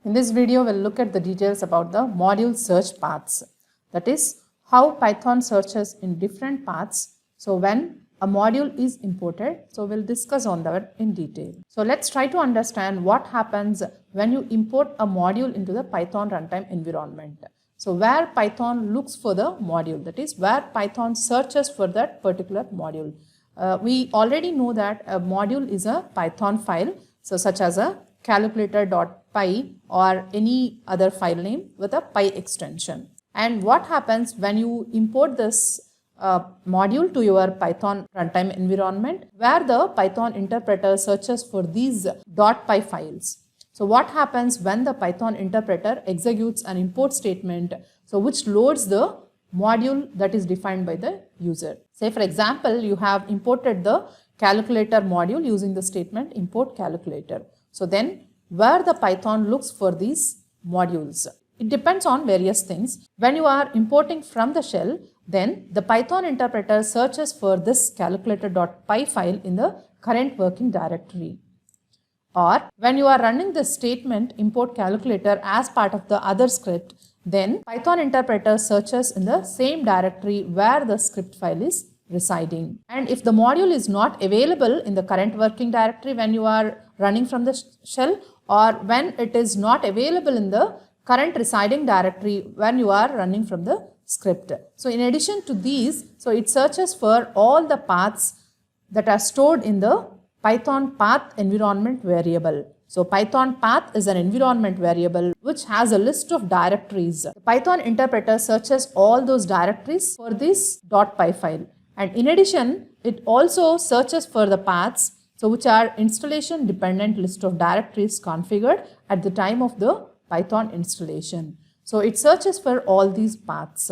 In this video, we'll look at the details about the module search paths. That is, how Python searches in different paths. So when a module is imported, so we'll discuss on that in detail. So let's try to understand what happens when you import a module into the Python runtime environment. So where Python looks for the module, that is where Python searches for that particular module. We already know that a module is a Python file, so such as a calculator.py or any other file name with a py extension. And what happens when you import this module to your Python runtime environment, where the Python interpreter searches for these .py files. So what happens when the Python interpreter executes an import statement, so which loads the module that is defined by the user. Say for example, you have imported the calculator module using the statement import calculator. So then where the Python looks for these modules? It depends on various things. When you are importing from the shell, then the Python interpreter searches for this calculator.py file in the current working directory. Or when you are running this statement import calculator as part of the other script, then Python interpreter searches in the same directory where the script file is residing. And if the module is not available in the current working directory when you are running from the shell, or when it is not available in the current residing directory when you are running from the script. So in addition to these, so it searches for all the paths that are stored in the Python path environment variable. So Python path is an environment variable which has a list of directories. The Python interpreter searches all those directories for this .py file. And in addition, it also searches for the paths, so which are installation dependent list of directories configured at the time of the Python installation. So it searches for all these paths.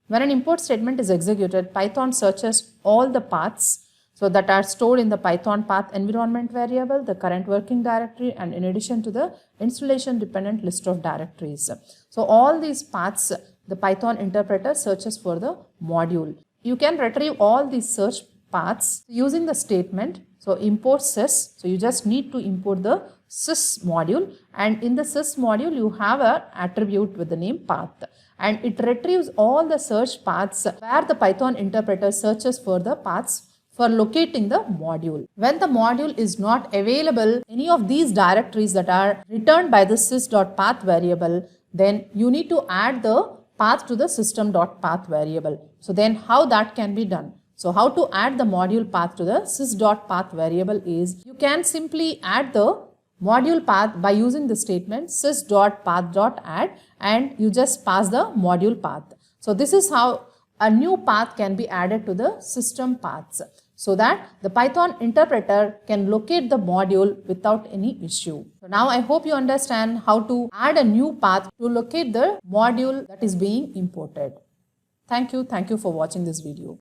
When an import statement is executed, Python searches all the paths so that are stored in the Python path environment variable, the current working directory, and in addition to the installation dependent list of directories. So all these paths, the Python interpreter searches for the module. You can retrieve all these search paths using the statement. So import sys, so you just need to import the sys module, and in the sys module you have an attribute with the name path, and it retrieves all the search paths where the Python interpreter searches for the paths for locating the module. When the module is not available, any of these directories that are returned by the sys.path variable, then you need to add the path to the system.path variable. So then how that can be done? So how to add the module path to the sys.path variable is, you can simply add the module path by using the statement sys.path.add, and you just pass the module path. So this is how a new path can be added to the system paths, so that the Python interpreter can locate the module without any issue. So now I hope you understand how to add a new path to locate the module that is being imported. Thank you for watching this video.